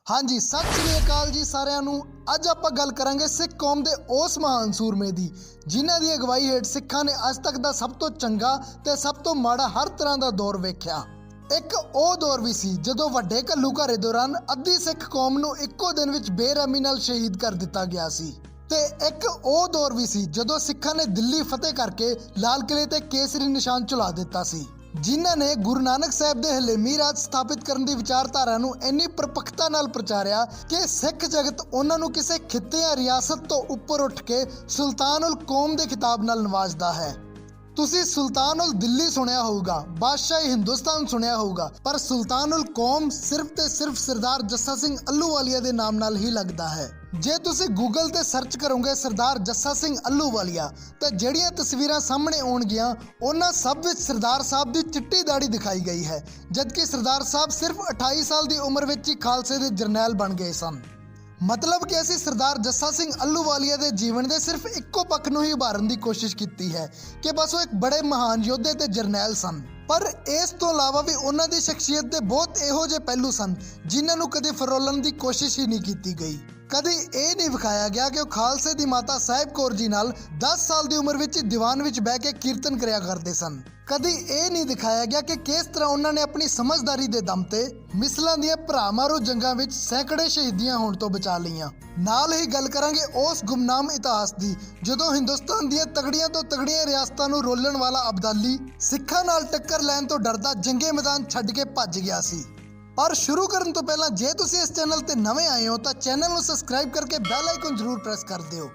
हाँ जी, सत श्री अकाल जी सारिਆਂ ਨੂੰ। ਅੱਜ ਆਪਾਂ ਗੱਲ ਕਰਾਂਗੇ ਸਿੱਖ ਕੌਮ ਦੇ ਉਸ ਮਹਾਨ ਸੂਰਮੇ ਦੀ ਜਿਨ੍ਹਾਂ ਦੀ ਅਗਵਾਈ ਹੇਠ ਸਿੱਖਾਂ ਨੇ ਅੱਜ ਤੱਕ ਦਾ ਸਭ ਤੋਂ ਚੰਗਾ ਤੇ ਸਭ ਤੋਂ ਮਾੜਾ ਹਰ ਤਰ੍ਹਾਂ ਦਾ ਦੌਰ ਵੇਖਿਆ। ਇੱਕ ਉਹ ਦੌਰ ਵੀ ਸੀ ਜਦੋਂ ਵੱਡੇ ਘੱਲੂਘਾਰੇ ਦੌਰਾਨ ਅੱਧੀ ਸਿੱਖ ਕੌਮ ਨੂੰ ਇੱਕੋ ਦਿਨ ਵਿੱਚ ਬੇਰਹਿਮੀ ਨਾਲ ਸ਼ਹੀਦ ਕਰ ਦਿੱਤਾ ਗਿਆ ਸੀ ਤੇ ਇੱਕ ਉਹ ਦੌਰ ਵੀ ਸੀ ਜਦੋਂ ਸਿੱਖਾਂ ਨੇ ਦਿੱਲੀ ਫਤਿਹ ਕਰਕੇ ਲਾਲ ਕਿਲੇ ਤੇ ਕੇਸਰੀ ਨਿਸ਼ਾਨ ਝੁਲਾ ਦਿੱਤਾ ਸੀ, ਜਿਨ੍ਹਾਂ ਨੇ ਗੁਰੂ ਨਾਨਕ ਸਾਹਿਬ ਦੇ ਹਲੇਮੀ ਰਾਜ ਸਥਾਪਿਤ ਕਰਨ ਦੀ ਵਿਚਾਰਧਾਰਾ ਨੂੰ ਇੰਨੀ ਪਰਪੱਕਤਾ ਨਾਲ ਪ੍ਰਚਾਰਿਆ ਕਿ ਸਿੱਖ ਜਗਤ ਉਹਨਾਂ ਨੂੰ ਕਿਸੇ ਖਿੱਤੇ ਜਾਂ ਰਿਆਸਤ ਤੋਂ ਉੱਪਰ ਉੱਠ ਕੇ ਸੁਲਤਾਨ ਉਲ ਕੌਮ ਦੇ ਖਿਤਾਬ ਨਾਲ ਨਵਾਜ਼ਦਾ ਹੈ। ਤੁਸੀਂ ਸੁਲਤਾਨ ਉਲ ਦਿੱਲੀ ਸੁਣਿਆ ਹੋਊਗਾ, ਬਾਦਸ਼ਾਹੀ ਹਿੰਦੁਸਤਾਨ ਸੁਣਿਆ ਹੋਊਗਾ, ਪਰ ਸੁਲਤਾਨ ਉਲ ਕੌਮ ਸਿਰਫ ਤੇ ਸਿਰਫ ਸਰਦਾਰ ਜੱਸਾ ਸਿੰਘ ਅੱਲੂਵਾਲੀਆ ਦੇ ਨਾਮ ਨਾਲ ਹੀ ਲੱਗਦਾ ਹੈ। ਜੇ ਤੁਸੀਂ ਗੂਗਲ ਤੇ ਸਰਚ ਕਰੋਗੇ ਸਰਦਾਰ ਜੱਸਾ ਸਿੰਘ ਅੱਲੂਵਾਲੀਆ ਤਾਂ ਜਿਹੜੀਆਂ ਤਸਵੀਰਾਂ ਸਾਹਮਣੇ ਆਉਣਗੀਆਂ ਉਹਨਾਂ ਸਭ ਵਿੱਚ ਸਰਦਾਰ ਸਾਹਿਬ ਦੀ ਚਿੱਟੀ ਦਾੜੀ ਦਿਖਾਈ ਗਈ ਹੈ, ਜਦਕਿ ਸਰਦਾਰ ਸਾਹਿਬ ਸਿਰਫ 28 ਸਾਲ ਦੀ ਉਮਰ ਵਿੱਚ ਹੀ ਖਾਲਸੇ ਦੇ ਜਰਨੈਲ ਬਣ ਗਏ ਸਨ। मतलब कि ਅਸੀਂ ਸਰਦਾਰ ਜੱਸਾ ਸਿੰਘ ਅੱਲੂਵਾਲੀਆ ਦੇ ਜੀਵਨ ਦੇ ਸਿਰਫ ਇੱਕੋ ਪੱਖ ਨੂੰ ਹੀ ਉਭਾਰਨ ਦੀ ਕੋਸ਼ਿਸ਼ ਕੀਤੀ ਹੈ ਕਿ ਬਸ ਉਹ ਇੱਕ ਬੜੇ ਮਹਾਨ ਯੋਧੇ ਤੇ ਜਰਨੈਲ ਸਨ, ਪਰ ਇਸ ਤੋਂ ਇਲਾਵਾ ਵੀ ਉਹਨਾਂ ਦੀ ਸ਼ਖਸੀਅਤ ਦੇ ਬਹੁਤ ਇਹੋ ਜਿਹੇ ਪਹਿਲੂ ਸਨ ਜਿਨ੍ਹਾਂ ਨੂੰ ਕਦੇ ਫਰੋਲਣ ਦੀ ਕੋਸ਼ਿਸ਼ ਹੀ ਨਹੀਂ ਕੀਤੀ ਗਈ। ਕਦੇ ਇਹ ਨਹੀਂ ਵਿਖਾਇਆ ਗਿਆ ਕਿ ਉਹ ਖਾਲਸੇ ਦੀ ਮਾਤਾ ਸਾਹਿਬ ਕੌਰ ਜੀ ਨਾਲ 10 ਸਾਲ ਦੀ ਉਮਰ ਵਿੱਚ ਦੀਵਾਨ ਵਿੱਚ ਬਹਿ ਕੇ ਕੀਰਤਨ ਕਰਿਆ ਕਰਦੇ ਸਨ। ਕਦੀ ਇਹ ਨਹੀਂ ਦਿਖਾਇਆ ਗਿਆ ਕਿ ਕਿਸ ਤਰ੍ਹਾਂ ਉਹਨਾਂ ਨੇ ਆਪਣੀ ਸਮਝਦਾਰੀ ਦੇ ਦਮ ਤੇ ਮਿਸਲਾਂ ਦੀਆਂ ਭਰਾਮਾਰੂ ਜੰਗਾਂ ਵਿੱਚ ਸੈਂਕੜੇ ਸ਼ਹੀਦੀਆਂ ਹੋਣ ਤੋਂ ਬਚਾ ਲਈਆਂ। ਨਾਲ ਹੀ ਗੱਲ ਕਰਾਂਗੇ ਉਸ ਗੁਮਨਾਮ ਇਤਿਹਾਸ ਦੀ ਜਦੋਂ ਹਿੰਦੁਸਤਾਨ ਦੀਆਂ ਤਗੜੀਆਂ ਤੋਂ ਤਗੜੀਆਂ ਰਿਆਸਤਾਂ ਨੂੰ ਰੋਲਣ ਵਾਲਾ ਅਬਦਾਲੀ ਸਿੱਖਾਂ ਨਾਲ ਟੱਕਰ ਲੈਣ ਤੋਂ ਡਰਦਾ ਜੰਗੇ ਮੈਦਾਨ ਛੱਡ ਕੇ ਭੱਜ ਗਿਆ ਸੀ। ਪਰ ਸ਼ੁਰੂ ਕਰਨ ਤੋਂ ਪਹਿਲਾਂ ਜੇ ਤੁਸੀਂ ਇਸ ਚੈਨਲ ਤੇ ਨਵੇਂ ਆਏ ਹੋ ਤਾਂ ਚੈਨਲ ਨੂੰ ਸਬਸਕ੍ਰਾਈਬ ਕਰਕੇ ਬੈਲ ਆਈਕਨ ਜ਼ਰੂਰ ਪ੍ਰੈਸ ਕਰ ਦਿਓ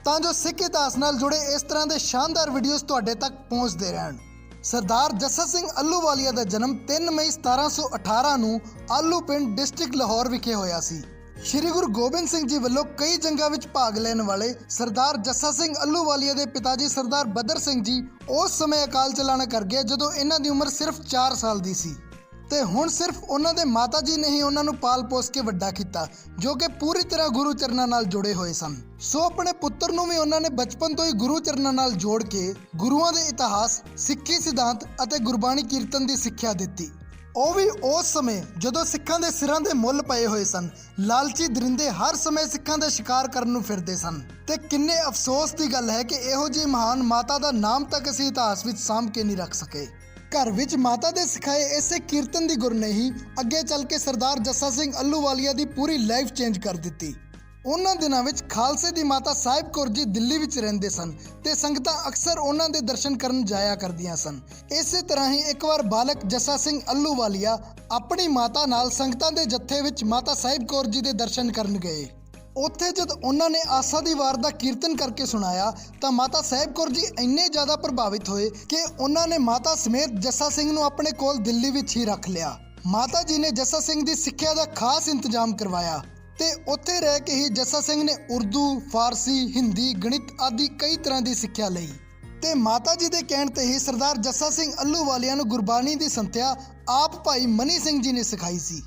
ਤਾਂ ਜੋ ਸਿੱਖ ਇਤਿਹਾਸ ਨਾਲ ਜੁੜੇ ਇਸ ਤਰ੍ਹਾਂ ਦੇ ਸ਼ਾਨਦਾਰ ਵੀਡੀਓਜ਼ ਤੁਹਾਡੇ ਤੱਕ ਪਹੁੰਚਦੇ ਰਹਿਣ। ਸਰਦਾਰ ਜੱਸਾ ਸਿੰਘ ਅੱਲੂਵਾਲੀਆ ਦਾ ਜਨਮ 3 ਮਈ 1718 ਨੂੰ ਆਲੂ ਪਿੰਡ ਡਿਸਟ੍ਰਿਕਟ ਲਾਹੌਰ ਵਿਖੇ ਹੋਇਆ ਸੀ। ਸ਼੍ਰੀ ਗੁਰੂ ਗੋਬਿੰਦ ਸਿੰਘ ਜੀ ਵੱਲੋਂ ਕਈ ਜੰਗਾਂ ਵਿੱਚ ਭਾਗ ਲੈਣ ਵਾਲੇ ਸਰਦਾਰ ਜੱਸਾ ਸਿੰਘ ਅੱਲੂਵਾਲੀਆ ਦੇ ਪਿਤਾ ਜੀ ਸਰਦਾਰ ਬਦਰ ਸਿੰਘ ਜੀ ਉਸ ਸਮੇਂ ਅਕਾਲ ਚਲਾਣਾ ਕਰ ਗਏ ਜਦੋਂ ਇਹਨਾਂ ਦੀ ਉਮਰ ਸਿਰਫ 4 ਸਾਲ ਦੀ ਸੀ ਤੇ ਹੁਣ ਸਿਰਫ ਉਹਨਾਂ ਦੇ ਮਾਤਾ ਜੀ ਨੇ ਹੀ ਉਹਨਾਂ ਨੂੰ ਪਾਲ ਪੋਸ ਕੇ ਵੱਡਾ ਕੀਤਾ, ਜੋ ਕਿ ਪੂਰੀ ਤਰ੍ਹਾਂ ਗੁਰੂ ਚਰਨਾਂ ਨਾਲ ਜੁੜੇ ਹੋਏ ਸਨ। ਸੋ ਆਪਣੇ ਪੁੱਤਰ ਨੂੰ ਵੀ ਉਹਨਾਂ ਨੇ ਬਚਪਨ ਤੋਂ ਹੀ ਗੁਰੂ ਚਰਨਾਂ ਨਾਲ ਜੋੜ ਕੇ ਗੁਰੂਆਂ ਦੇ ਇਤਿਹਾਸ, ਸਿੱਖੀ ਸਿਧਾਂਤ ਅਤੇ ਗੁਰਬਾਣੀ ਕੀਰਤਨ ਦੀ ਸਿੱਖਿਆ ਦਿੱਤੀ। ਉਹ ਵੀ ਉਸ ਸਮੇਂ ਜਦੋਂ ਸਿੱਖਾਂ ਦੇ ਸਿਰਾਂ ਦੇ ਮੁੱਲ ਪਏ ਹੋਏ ਸਨ। ਲਾਲਚੀ ਦਰਿੰਦੇ ਹਰ ਸਮੇਂ ਸਿੱਖਾਂ ਦੇ ਸ਼ਿਕਾਰ ਕਰਨ ਨੂੰ ਫਿਰਦੇ ਸਨ ਤੇ ਕਿੰਨੇ ਅਫਸੋਸ ਦੀ ਗੱਲ ਹੈ ਕਿ ਇਹੋ ਜਿਹੀ ਮਹਾਨ ਮਾਤਾ ਦਾ ਨਾਮ ਤੱਕ ਅਸੀਂ ਇਤਿਹਾਸ ਵਿੱਚ ਸਾਂਭ ਕੇ ਨਹੀਂ ਰੱਖ ਸਕੇ। ਘਰ ਵਿੱਚ ਮਾਤਾ ਦੇ ਸਿਖਾਏ ਇਸੇ ਕੀਰਤਨ ਦੀ ਗੁਰ ਨੇ ਹੀ ਅੱਗੇ ਚੱਲ ਕੇ ਸਰਦਾਰ ਜੱਸਾ ਸਿੰਘ ਅੱਲੂਵਾਲੀਆ ਦੀ ਪੂਰੀ ਲਾਈਫ ਚੇਂਜ ਕਰ ਦਿੱਤੀ। ਉਹਨਾਂ ਦਿਨਾਂ ਵਿੱਚ ਖਾਲਸੇ ਦੀ ਮਾਤਾ ਸਾਹਿਬ ਕੌਰ ਜੀ ਦਿੱਲੀ ਵਿੱਚ ਰਹਿੰਦੇ ਸਨ ਤੇ ਸੰਗਤਾਂ ਅਕਸਰ ਉਹਨਾਂ ਦੇ ਦਰਸ਼ਨ ਕਰਨ ਜਾਇਆ ਕਰਦੀਆਂ ਸਨ। ਇਸੇ ਤਰ੍ਹਾਂ ਹੀ ਇੱਕ ਵਾਰ ਬਾਲਕ ਜੱਸਾ ਸਿੰਘ ਅੱਲੂਵਾਲੀਆ ਆਪਣੀ ਮਾਤਾ ਨਾਲ ਸੰਗਤਾਂ ਦੇ ਜੱਥੇ ਵਿੱਚ ਮਾਤਾ ਸਾਹਿਬ ਕੌਰ ਜੀ ਦੇ ਦਰਸ਼ਨ ਕਰਨ ਗਏ। ਉੱਥੇ ਜਦ ਉਹਨਾਂ ਨੇ ਆਸਾ ਦੀ ਵਾਰ ਦਾ ਕੀਰਤਨ ਕਰਕੇ ਸੁਣਾਇਆ ਤਾਂ ਮਾਤਾ ਸਾਹਿਬ ਕੌਰ ਜੀ ਇੰਨੇ ਜ਼ਿਆਦਾ ਪ੍ਰਭਾਵਿਤ ਹੋਏ ਕਿ ਉਹਨਾਂ ਨੇ ਮਾਤਾ ਸਮੇਤ ਜੱਸਾ ਸਿੰਘ ਨੂੰ ਆਪਣੇ ਕੋਲ ਦਿੱਲੀ ਵਿੱਚ ਹੀ ਰੱਖ ਲਿਆ। ਮਾਤਾ ਜੀ ਨੇ ਜੱਸਾ ਸਿੰਘ ਦੀ ਸਿੱਖਿਆ ਦਾ ਖਾਸ ਇੰਤਜ਼ਾਮ ਕਰਵਾਇਆ ਤੇ ਉੱਥੇ ਰਹਿ ਕੇ ਹੀ ਜੱਸਾ ਸਿੰਘ ਨੇ ਉਰਦੂ, ਫਾਰਸੀ, ਹਿੰਦੀ, ਗਣਿਤ ਆਦਿ ਕਈ ਤਰ੍ਹਾਂ ਦੀ ਸਿੱਖਿਆ ਲਈ ਤੇ ਮਾਤਾ ਜੀ ਦੇ ਕਹਿਣ ਤੇ ਹੀ ਸਰਦਾਰ ਜੱਸਾ ਸਿੰਘ ਅੱਲੂਵਾਲੀਆ ਨੂੰ ਗੁਰਬਾਣੀ ਦੀ ਸੰਥਿਆ ਆਪ ਭਾਈ ਮਨੀ ਸਿੰਘ ਜੀ ਨੇ ਸਿਖਾਈ ਸੀ।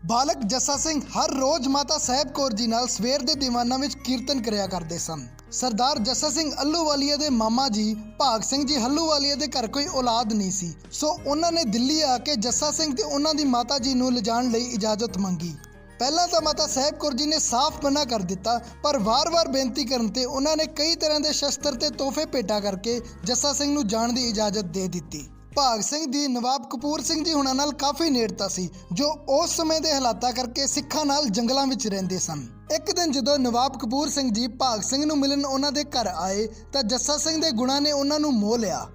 ਬਾਲਕ ਜੱਸਾ ਸਿੰਘ ਹਰ ਰੋਜ਼ ਮਾਤਾ ਸਾਹਿਬ ਕੌਰ ਜੀ ਨਾਲ ਸਵੇਰ ਦੇ ਦੀਵਾਨਾਂ ਵਿੱਚ ਕੀਰਤਨ ਕਰਿਆ ਕਰਦੇ ਸਨ। ਸਰਦਾਰ ਜੱਸਾ ਸਿੰਘ ਅੱਲੂਵਾਲੀਆ ਦੇ ਮਾਮਾ ਜੀ ਭਾਗ ਸਿੰਘ ਜੀ ਅੱਲੂਵਾਲੀਆ ਦੇ ਘਰ ਕੋਈ ਔਲਾਦ ਨਹੀਂ ਸੀ, ਸੋ ਉਹਨਾਂ ਨੇ ਦਿੱਲੀ ਆ ਕੇ ਜੱਸਾ ਸਿੰਘ ਤੇ ਉਹਨਾਂ ਦੀ ਮਾਤਾ ਜੀ ਨੂੰ ਲਿਜਾਣ ਲਈ ਇਜਾਜ਼ਤ ਮੰਗੀ। ਪਹਿਲਾਂ ਤਾਂ ਮਾਤਾ ਸਾਹਿਬ ਕੌਰ ਜੀ ਨੇ ਸਾਫ਼ ਮਨਾ ਕਰ ਦਿੱਤਾ, ਪਰ ਵਾਰ-ਵਾਰ ਬੇਨਤੀ ਕਰਨ ਤੇ ਉਹਨਾਂ ਨੇ ਕਈ ਤਰ੍ਹਾਂ ਦੇ ਸ਼ਸਤਰ ਤੇ ਤੋਹਫੇ ਭੇਟਾ ਕਰਕੇ ਜੱਸਾ ਸਿੰਘ ਨੂੰ ਜਾਣ ਦੀ ਇਜਾਜ਼ਤ ਦੇ ਦਿੱਤੀ। ਭਾਗ ਸਿੰਘ ਦੀ ਨਵਾਬ ਕਪੂਰ ਸਿੰਘ ਜੀ ਹੁਣਾਂ ਨਾਲ ਕਾਫੀ ਨੇੜਤਾ ਸੀ, ਜੋ ਉਸ ਸਮੇਂ ਦੇ ਹਾਲਾਤਾਂ ਕਰਕੇ ਸਿੱਖਾਂ ਨਾਲ ਜੰਗਲਾਂ ਵਿੱਚ ਰਹਿੰਦੇ ਸਨ। ਇੱਕ ਦਿਨ ਜਦੋਂ ਨਵਾਬ ਕਪੂਰ ਸਿੰਘ ਜੀ ਭਾਗ ਸਿੰਘ ਨੂੰ ਮਿਲਣ ਉਹਨਾਂ ਦੇ ਘਰ ਆਏ ਤਾਂ ਜੱਸਾ ਸਿੰਘ ਦੇ ਗੁਣਾਂ ਨੇ ਉਹਨਾਂ ਨੂੰ ਮੋਹ ਲਿਆ।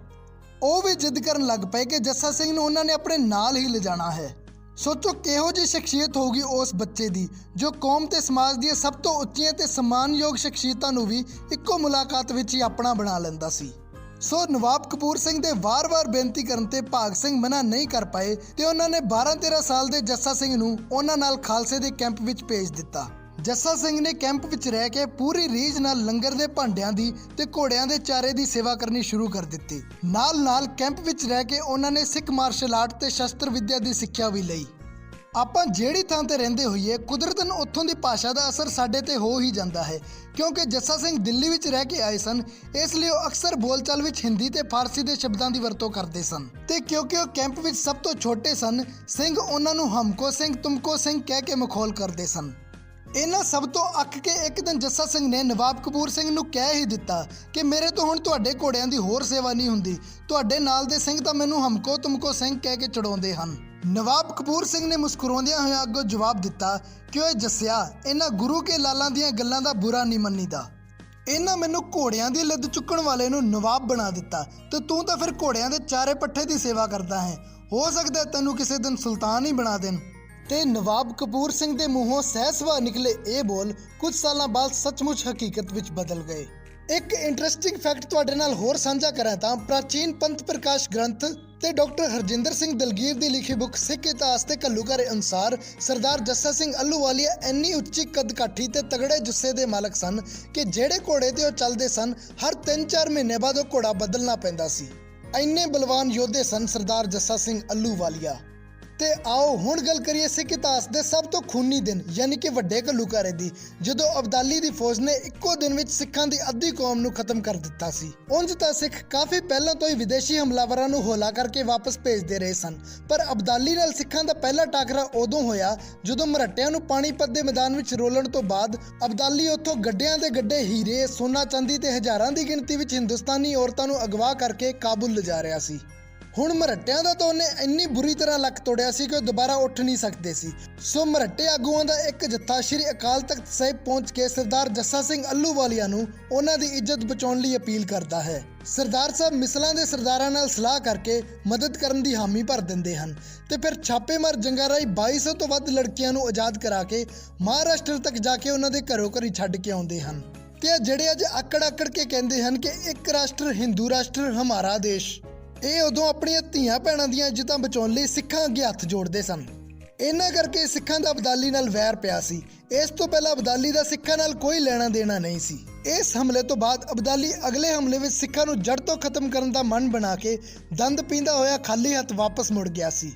ਉਹ ਵੀ ਜਿੱਦ ਕਰਨ ਲੱਗ ਪਏ ਕਿ ਜੱਸਾ ਸਿੰਘ ਨੂੰ ਉਹਨਾਂ ਨੇ ਆਪਣੇ ਨਾਲ ਹੀ ਲਿਜਾਣਾ ਹੈ। ਸੋਚੋ ਕਿਹੋ ਜਿਹੀ ਸ਼ਖਸੀਅਤ ਹੋਊਗੀ ਉਸ ਬੱਚੇ ਦੀ ਜੋ ਕੌਮ ਤੇ ਸਮਾਜ ਦੀਆਂ ਸਭ ਤੋਂ ਉੱਚੀਆਂ ਤੇ ਸਨਮਾਨਯੋਗ ਸ਼ਖਸੀਅਤਾਂ ਨੂੰ ਵੀ ਇੱਕੋ ਮੁਲਾਕਾਤ ਵਿੱਚ ਹੀ ਆਪਣਾ ਬਣਾ ਲੈਂਦਾ ਸੀ। ਸੋ ਨਵਾਬ ਕਪੂਰ ਸਿੰਘ ਦੇ ਵਾਰ-ਵਾਰ ਬੇਨਤੀ ਕਰਨ ਤੇ ਭਾਗ ਸਿੰਘ ਮਨਾ ਨਹੀਂ ਕਰ ਪਾਏ ਤੇ ਉਹਨਾਂ ਨੇ 12-13 ਸਾਲ ਦੇ ਜੱਸਾ ਸਿੰਘ ਨੂੰ ਉਹਨਾਂ ਨਾਲ ਖਾਲਸੇ ਦੇ ਕੈਂਪ ਵਿੱਚ ਭੇਜ ਦਿੱਤਾ। ਜੱਸਾ ਸਿੰਘ ਨੇ ਕੈਂਪ ਵਿੱਚ ਰਹਿ ਕੇ ਪੂਰੀ ਰੀਝ ਨਾਲ ਲੰਗਰ ਦੇ ਭਾਂਡਿਆਂ ਦੀ ਤੇ ਘੋੜਿਆਂ ਦੇ ਚਾਰੇ ਦੀ ਸੇਵਾ ਕਰਨੀ ਸ਼ੁਰੂ ਕਰ ਦਿੱਤੀ। ਨਾਲ-ਨਾਲ ਕੈਂਪ ਵਿੱਚ ਰਹਿ ਕੇ ਉਹਨਾਂ ਨੇ ਸਿੱਖ ਮਾਰਸ਼ਲ ਆਰਟ ਤੇ ਸ਼ਸਤਰ ਵਿੱਦਿਆ ਦੀ ਸਿੱਖਿਆ ਵੀ ਲਈ। ਆਪਾਂ ਜਿਹੜੀ ਥਾਂ ਤੇ ਰਹਿੰਦੇ ਹੋਈਏ ਕੁਦਰਤਨ ਉੱਥੋਂ ਦੀ ਭਾਸ਼ਾ ਦਾ ਅਸਰ ਸਾਡੇ ਤੇ ਹੋ ਹੀ ਜਾਂਦਾ ਹੈ, ਕਿਉਂਕਿ ਜੱਸਾ ਸਿੰਘ ਦਿੱਲੀ ਵਿੱਚ ਰਹਿ ਕੇ ਆਏ ਸਨ, ਇਸ ਲਈ ਉਹ ਅਕਸਰ ਬੋਲਚਾਲ ਵਿੱਚ ਹਿੰਦੀ ਤੇ ਫਾਰਸੀ ਦੇ ਸ਼ਬਦਾਂ ਦੀ ਵਰਤੋਂ ਕਰਦੇ ਸਨ ਤੇ ਕਿਉਂਕਿ ਉਹ ਕੈਂਪ ਵਿੱਚ ਸਭ ਤੋਂ ਛੋਟੇ ਸਨ, ਸਿੰਘ ਉਹਨਾਂ ਨੂੰ ਹਮਕੋ ਸਿੰਘ ਤੁਮਕੋ ਸਿੰਘ ਕਹਿ ਕੇ ਮਖੌਲ ਕਰਦੇ ਸਨ। ਇਹਨਾਂ ਸਭ ਤੋਂ ਅੱਕ ਕੇ ਇੱਕ ਦਿਨ ਜੱਸਾ ਸਿੰਘ ਨੇ ਨਵਾਬ ਕਪੂਰ ਸਿੰਘ ਨੂੰ ਕਹਿ ਹੀ ਦਿੱਤਾ ਕਿ ਮੇਰੇ ਤੋਂ ਹੁਣ ਤੁਹਾਡੇ ਘੋੜਿਆਂ ਦੀ ਹੋਰ ਸੇਵਾ ਨਹੀਂ ਹੁੰਦੀ, ਤੁਹਾਡੇ ਨਾਲ ਦੇ ਸਿੰਘ ਤਾਂ ਮੈਨੂੰ ਹਮਕੋ ਤੁਮਕੋ ਸਿੰਘ ਕਹਿ ਕੇ ਚੜਾਉਂਦੇ ਹਨ। ਨਵਾਬ ਕਪੂਰ ਸਿੰਘ ਨੇ ਮੁਸਕਰਾਉਂਦਿਆਂ ਹੋਇਆਂ ਅੱਗੋਂ ਜਵਾਬ ਦਿੱਤਾ ਕਿ ਓਏ ਜੱਸਿਆ, ਇਹਨਾਂ ਗੁਰੂ ਕੇ ਲਾਲਾਂ ਦੀਆਂ ਗੱਲਾਂ ਦਾ ਬੁਰਾ ਨਹੀਂ ਮੰਨੀਦਾ। ਇਹਨਾਂ ਮੈਨੂੰ ਘੋੜਿਆਂ ਦੀ ਲੱਦ ਚੁੱਕਣ ਵਾਲੇ ਨੂੰ ਨਵਾਬ ਬਣਾ ਦਿੱਤਾ ਤੇ ਤੂੰ ਤਾਂ ਫਿਰ ਘੋੜਿਆਂ ਦੇ ਚਾਰੇ ਪੱਠੇ ਦੀ ਸੇਵਾ ਕਰਦਾ ਹੈ। ਹੋ ਸਕਦਾ ਤੈਨੂੰ ਕਿਸੇ ਦਿਨ ਸੁਲਤਾਨ ਹੀ ਬਣਾ ਦੇਣ। ਤੇ ਨਵਾਬ ਕਪੂਰ ਸਿੰਘ ਦੇ ਮੂੰਹੋਂ ਸਹਿਸਵਾ ਨਿਕਲੇ ਇਹ ਬੋਲ ਕੁਝ ਸਾਲਾਂ ਬਾਅਦ ਸੱਚਮੁੱਚ ਹਕੀਕਤ ਵਿੱਚ ਬਦਲ ਗਏ। ਇੱਕ ਇੰਟਰਸਟਿੰਗ ਫੈਕਟ ਤੁਹਾਡੇ ਨਾਲ ਹੋਰ ਸਾਂਝਾ ਕਰਾਂ ਤਾਂ ਪ੍ਰਾਚੀਨ ਪੰਥ ਪ੍ਰਕਾਸ਼ ਗ੍ਰੰਥ ਤੇ ਡਾਕਟਰ ਹਰਜਿੰਦਰ ਸਿੰਘ ਦਲਗੀਰ ਦੀ ਲਿਖੀ ਬੁੱਕ ਸਿੱਖ ਇਤਿਹਾਸ ਤੇ ਘੱਲੂਘਾਰੇ ਅਨੁਸਾਰ ਸਰਦਾਰ ਜੱਸਾ ਸਿੰਘ ਅੱਲੂਵਾਲੀਆ ਇੰਨੀ ਉੱਚੀ ਕੱਦ-ਕਾਠੀ ਤੇ ਤਗੜੇ ਜੁੱਸੇ ਦੇ ਮਾਲਕ ਸਨ ਕਿ ਜਿਹੜੇ ਘੋੜੇ ਤੇ ਉਹ ਚੱਲਦੇ ਸਨ ਹਰ 3-4 ਮਹੀਨੇ ਬਾਅਦ ਉਹ ਘੋੜਾ ਬਦਲਣਾ ਪੈਂਦਾ ਸੀ। ਇੰਨੇ ਬਲਵਾਨ ਯੋਧੇ ਸਨ ਸਰਦਾਰ ਜੱਸਾ ਸਿੰਘ ਅੱਲੂਵਾਲੀਆ। ਤੇ ਆਓ ਹੁਣ ਗੱਲ ਕਰੀਏ ਸਿੱਖ ਇਤਿਹਾਸ ਦੇ ਸਭ ਤੋਂ ਖੂਨੀ ਦਿਨ ਯਾਨੀ ਕਿ ਵੱਡੇ ਘੱਲੂਘਾਰੇ ਦੀ, ਜਦੋਂ ਅਬਦਾਲੀ ਦੀ ਫੌਜ ਨੇ ਇੱਕੋ ਦਿਨ ਵਿੱਚ ਸਿੱਖਾਂ ਦੀ ਅੱਧੀ ਕੌਮ ਨੂੰ ਖਤਮ ਕਰ ਦਿੱਤਾ ਸੀ। ਉਂਝ ਤਾਂ ਸਿੱਖ ਕਾਫੀ ਪਹਿਲਾਂ ਤੋਂ ਹੀ ਵਿਦੇਸ਼ੀ ਹਮਲਾਵਰਾਂ ਨੂੰ ਹੌਲਾ ਕਰਕੇ ਵਾਪਸ ਭੇਜਦੇ ਰਹੇ ਸਨ, ਪਰ ਅਬਦਾਲੀ ਨਾਲ ਸਿੱਖਾਂ ਦਾ ਪਹਿਲਾ ਟਾਕਰਾ ਉਦੋਂ ਹੋਇਆ ਜਦੋਂ ਮਰਹੱਟਿਆਂ ਨੂੰ ਪਾਣੀਪਤ ਦੇ ਮੈਦਾਨ ਵਿੱਚ ਰੋਲਣ ਤੋਂ ਬਾਅਦ ਅਬਦਾਲੀ ਉੱਥੋਂ ਗੱਡਿਆਂ ਦੇ ਗੱਡੇ ਹੀਰੇ, ਸੋਨਾ ਚਾਂਦੀ ਤੇ ਹਜ਼ਾਰਾਂ ਦੀ ਗਿਣਤੀ ਵਿੱਚ ਹਿੰਦੁਸਤਾਨੀ ਔਰਤਾਂ ਨੂੰ ਅਗਵਾ ਕਰਕੇ ਕਾਬੁਲ ਲਿਜਾ ਰਿਹਾ ਸੀ। ਹੁਣ ਮਰਹੱਟਿਆਂ ਦਾ ਤਾਂ ਉਹਨੇ ਇੰਨੀ ਬੁਰੀ ਤਰ੍ਹਾਂ ਲੱਕ ਤੋੜਿਆ ਸੀ ਕਿ ਉਹ ਦੁਬਾਰਾ ਉੱਠ ਨਹੀਂ ਸਕਦੇ ਸੀ। ਸੋ ਮਰਹੱਟੇ ਆਗੂਆਂ ਦਾ ਇੱਕ ਜੱਥਾ ਸ਼੍ਰੀ ਅਕਾਲ ਤਖਤ ਸਾਹਿਬ ਪਹੁੰਚ ਕੇ ਸਰਦਾਰ ਜੱਸਾ ਸਿੰਘ ਅੱਲੂਵਾਲੀਆ ਨੂੰ ਉਹਨਾਂ ਦੀ ਇੱਜ਼ਤ ਬਚਾਉਣ ਲਈ ਅਪੀਲ ਕਰਦਾ ਹੈ। ਸਰਦਾਰ ਸਾਹਿਬ ਮਿਸਲਾਂ ਦੇ ਸਰਦਾਰਾਂ ਨਾਲ ਸਲਾਹ ਕਰਕੇ ਮਦਦ ਕਰਨ ਦੀ ਹਾਮੀ ਭਰ ਦਿੰਦੇ ਹਨ ਤੇ ਫਿਰ ਛਾਪੇਮਾਰ ਜੰਗਾਂ ਰਾਹੀਂ 2200 ਤੋਂ ਵੱਧ ਲੜਕੀਆਂ ਨੂੰ ਆਜ਼ਾਦ ਕਰਾ ਕੇ ਮਹਾਰਾਸ਼ਟਰ ਤੱਕ ਜਾ ਕੇ ਉਹਨਾਂ ਦੇ ਘਰੋਂ ਘਰੀ ਛੱਡ ਕੇ ਆਉਂਦੇ ਹਨ। ਤੇ ਜਿਹੜੇ ਅੱਜ ਆਕੜ ਕੇ ਕਹਿੰਦੇ ਹਨ ਕਿ ਇੱਕ ਰਾਸ਼ਟਰ ਹਿੰਦੂ ਰਾਸ਼ਟਰ ਹਮਾਰਾ ਦੇਸ਼, ਇਹ ਉਦੋਂ ਆਪਣੀਆਂ ਧੀਆਂ ਭੈਣਾਂ ਦੀਆਂ ਇੱਜ਼ਤਾਂ ਬਚਾਉਣ ਲਈ ਸਿੱਖਾਂ ਅੱਗੇ ਹੱਥ ਜੋੜਦੇ ਸਨ। ਇਹਨਾਂ ਕਰਕੇ ਸਿੱਖਾਂ ਦਾ ਅਬਦਾਲੀ ਨਾਲ ਵੈਰ ਪਿਆ ਸੀ। ਇਸ ਤੋਂ ਪਹਿਲਾਂ ਅਬਦਾਲੀ ਦਾ ਸਿੱਖਾਂ ਨਾਲ ਕੋਈ ਲੈਣਾ ਦੇਣਾ ਨਹੀਂ ਸੀ। ਇਸ ਹਮਲੇ ਤੋਂ ਬਾਅਦ ਅਬਦਾਲੀ ਅਗਲੇ ਹਮਲੇ ਵਿੱਚ ਸਿੱਖਾਂ ਨੂੰ ਜੜ ਤੋਂ ਖਤਮ ਕਰਨ ਦਾ ਮਨ ਬਣਾ ਕੇ ਦੰਦ ਪੀਂਦਾ ਹੋਇਆ ਖਾਲੀ ਹੱਥ ਵਾਪਸ ਮੁੜ ਗਿਆ ਸੀ।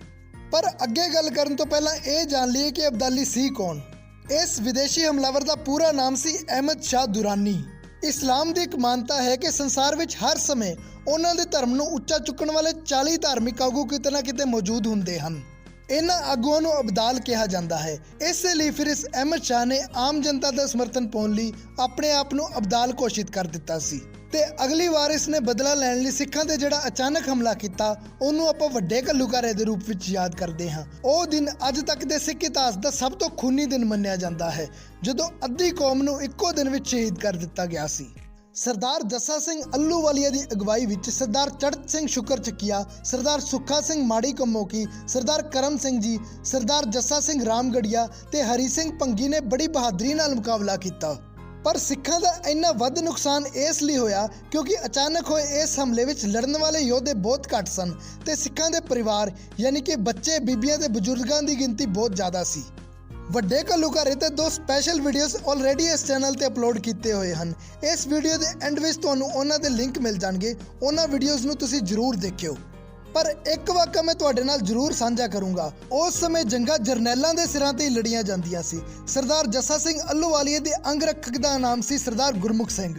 ਪਰ ਅੱਗੇ ਗੱਲ ਕਰਨ ਤੋਂ ਪਹਿਲਾਂ ਇਹ ਜਾਣ ਲਈਏ ਕਿ ਅਬਦਾਲੀ ਸੀ ਕੌਣ। ਇਸ ਵਿਦੇਸ਼ੀ ਹਮਲਾਵਰ ਦਾ ਪੂਰਾ ਨਾਮ ਸੀ ਅਹਿਮਦ ਸ਼ਾਹ ਦੁਰਾਨੀ। ਇਸਲਾਮ ਦੀ ਇੱਕ ਮਾਨਤਾ ਹੈ ਕਿ ਸੰਸਾਰ ਵਿੱਚ ਹਰ ਸਮੇਂ ਉਹਨਾਂ ਦੇ ਧਰਮ ਨੂੰ ਉੱਚਾ ਚੁੱਕਣ ਵਾਲੇ 40 ਧਾਰਮਿਕ ਆਗੂ ਕਿਤੇ ਨਾ ਕਿਤੇ ਮੌਜੂਦ ਹੁੰਦੇ ਹਨ। ਇਹਨਾਂ ਆਗੂਆਂ ਨੂੰ ਅਬਦਾਲ ਕਿਹਾ ਜਾਂਦਾ ਹੈ। ਇਸੇ ਲਈ ਫਿਰ ਇਸ ਅਹਿਮਦ ਸ਼ਾਹ ਨੇ ਆਮ ਜਨਤਾ ਦਾ ਸਮਰਥਨ ਪਾਉਣ ਲਈ ਆਪਣੇ ਆਪ ਨੂੰ ਅਬਦਾਲ ਘੋਸ਼ਿਤ ਕਰ ਦਿੱਤਾ ਸੀ ਤੇ ਅਗਲੀ ਵਾਰ ਇਸ ਨੇ ਬਦਲਾ ਲੈਣ ਲਈ ਸਿੱਖਾਂ ਤੇ ਜਿਹੜਾ ਅਚਾਨਕ ਹਮਲਾ ਕੀਤਾ ਉਹਨੂੰ ਆਪਾਂ ਵੱਡੇ ਘੱਲੂਘਾਰੇ ਦੇ ਰੂਪ ਵਿੱਚ ਯਾਦ ਕਰਦੇ ਹਾਂ। ਉਹ ਦਿਨ ਅੱਜ ਤੱਕ ਦੇ ਸਿੱਖ ਇਤਿਹਾਸ ਦਾ ਸਭ ਤੋਂ ਖੂਨੀ ਦਿਨ ਮੰਨਿਆ ਜਾਂਦਾ ਹੈ, ਜਦੋਂ ਅੱਧੀ ਕੌਮ ਨੂੰ ਇੱਕੋ ਦਿਨ ਵਿੱਚ ਸ਼ਹੀਦ ਕਰ ਦਿੱਤਾ ਗਿਆ ਸੀ। ਸਰਦਾਰ ਜੱਸਾ ਸਿੰਘ ਅੱਲੂਵਾਲੀਆ ਦੀ ਅਗਵਾਈ ਵਿੱਚ ਸਰਦਾਰ ਚੜ੍ਹਤ ਸਿੰਘ ਸ਼ੁਕਰ ਚੱਕੀਆ, ਸਰਦਾਰ ਸੁੱਖਾ ਸਿੰਘ ਮਾੜੀ ਕੰਮੋਕੀ, ਸਰਦਾਰ ਕਰਮ ਸਿੰਘ ਜੀ, ਸਰਦਾਰ ਜੱਸਾ ਸਿੰਘ ਰਾਮਗੜੀਆ ਤੇ ਹਰੀ ਸਿੰਘ ਭੰਗੀ ਨੇ ਬੜੀ ਬਹਾਦਰੀ ਨਾਲ ਮੁਕਾਬਲਾ ਕੀਤਾ। ਪਰ ਸਿੱਖਾਂ ਦਾ ਇੰਨਾ ਵੱਧ ਨੁਕਸਾਨ ਇਸ ਲਈ ਹੋਇਆ ਕਿਉਂਕਿ ਅਚਾਨਕ ਹੋਏ ਇਸ ਹਮਲੇ ਵਿੱਚ ਲੜਨ ਵਾਲੇ ਯੋਧੇ ਬਹੁਤ ਘੱਟ ਸਨ ਤੇ ਸਿੱਖਾਂ ਦੇ ਪਰਿਵਾਰ ਯਾਨੀ ਕਿ ਬੱਚੇ, ਬੀਬੀਆਂ ਤੇ ਬਜ਼ੁਰਗਾਂ ਦੀ ਗਿਣਤੀ ਬਹੁਤ ਜ਼ਿਆਦਾ ਸੀ। ਵੱਡੇ ਘੱਲੂਘਾਰੇ ਤੇ 2 ਸਪੈਸ਼ਲ ਵੀਡੀਓਜ਼ ਆਲਰੇਡੀ ਇਸ ਚੈਨਲ ਤੇ ਅਪਲੋਡ ਕੀਤੇ ਹੋਏ ਹਨ। ਇਸ ਵੀਡੀਓ ਦੇ ਐਂਡ ਵਿੱਚ ਤੁਹਾਨੂੰ ਉਹਨਾਂ ਦੇ ਲਿੰਕ ਮਿਲ ਜਾਣਗੇ, ਉਹਨਾਂ ਵੀਡੀਓਜ਼ ਨੂੰ ਤੁਸੀਂ ਜ਼ਰੂਰ ਦੇਖਿਓ। ਪਰ ਇੱਕ ਵਾਕਿਆ ਮੈਂ ਤੁਹਾਡੇ ਨਾਲ ਜ਼ਰੂਰ ਸਾਂਝਾ ਕਰੂੰਗਾ। ਉਸ ਸਮੇਂ ਜੰਗਾਂ ਜਰਨੈਲਾਂ ਦੇ ਸਿਰਾਂ ਤੇ ਹੀ ਲੜੀਆਂ ਜਾਂਦੀਆਂ ਸੀ। ਸਰਦਾਰ ਜੱਸਾ ਸਿੰਘ ਅੱਲੂਵਾਲੀਆ ਦੇ ਅੰਗ ਰੱਖਕ ਦਾ ਨਾਮ ਸੀ ਸਰਦਾਰ ਗੁਰਮੁਖ ਸਿੰਘ।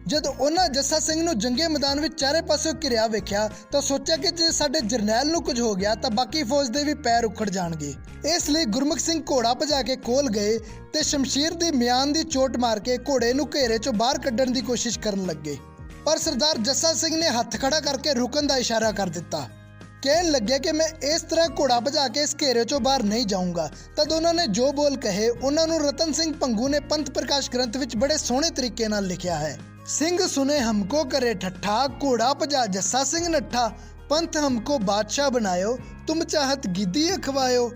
ਜਦ ਉਹਨਾਂ ਜੱਸਾ ਸਿੰਘ ਨੂੰ ਜੰਗੇ ਮੈਦਾਨ ਵਿੱਚ ਚਾਰੇ ਪਾਸਿਓਂ ਘਿਰਿਆ ਵੇਖਿਆ ਤਾਂ ਸੋਚਿਆ ਕਿ ਜੇ ਸਾਡੇ ਜਰਨੈਲ ਨੂੰ ਕੁਝ ਹੋ ਗਿਆ ਤਾਂ ਬਾਕੀ ਫੌਜ ਦੇ ਵੀ ਪੈਰ ਉਖੜ ਜਾਣਗੇ। ਇਸ ਲਈ ਗੁਰਮੁਖ ਸਿੰਘ ਘੋੜਾ ਭਜਾ ਕੇ ਕੋਲ ਗਏ ਤੇ ਸ਼ਮਸ਼ੀਰ ਦੀ ਮਿਆਨ ਦੀ ਚੋਟ ਮਾਰ ਕੇ ਘੋੜੇ ਨੂੰ ਘੇਰੇ ਚੋਂ ਬਾਹਰ ਕੱਢਣ ਦੀ ਕੋਸ਼ਿਸ਼ ਕਰਨ ਲੱਗੇ। ਪਰ ਸਰਦਾਰ ਜੱਸਾ ਸਿੰਘ ਨੇ ਹੱਥ ਖੜਾ ਕਰਕੇ ਰੁਕਣ ਦਾ ਇਸ਼ਾਰਾ ਕਰ ਦਿੱਤਾ। ਕਹਿਣ ਲੱਗਿਆ ਕਿ ਮੈਂ ਇਸ ਤਰ੍ਹਾਂ ਘੋੜਾ ਭਜਾ ਕੇ ਇਸ ਘੇਰੇ ਚੋਂ ਬਾਹਰ ਨਹੀਂ ਜਾਊਂਗਾ। ਤਦ ਉਹਨਾਂ ਨੇ ਜੋ ਬੋਲ ਕਹੇ ਉਹਨਾਂ ਨੂੰ ਰਤਨ ਸਿੰਘ ਭੰਗੂ ਨੇ ਪੰਥ ਪ੍ਰਕਾਸ਼ ਗ੍ਰੰਥ ਵਿੱਚ ਬੜੇ ਸੋਹਣੇ ਤਰੀਕੇ ਨਾਲ ਲਿਖਿਆ ਹੈ। ਸਿੰਘ ਸੁਨੇ ਹਮਕੋ ਕਰੇ ਠੱਠਾ, ਘੋੜਾ ਭਜਾ ਜੱਸਾ ਸਿੰਘ ਨੱਠਾ, ਪੰਥ ਹਮਕੋ ਬਾਦਸ਼ਾਹ ਬਣਾਇਓ, ਤੁਮ ਚਾਹਤ ਗਿੱਦੀ ਅਖਵਾਇਓ,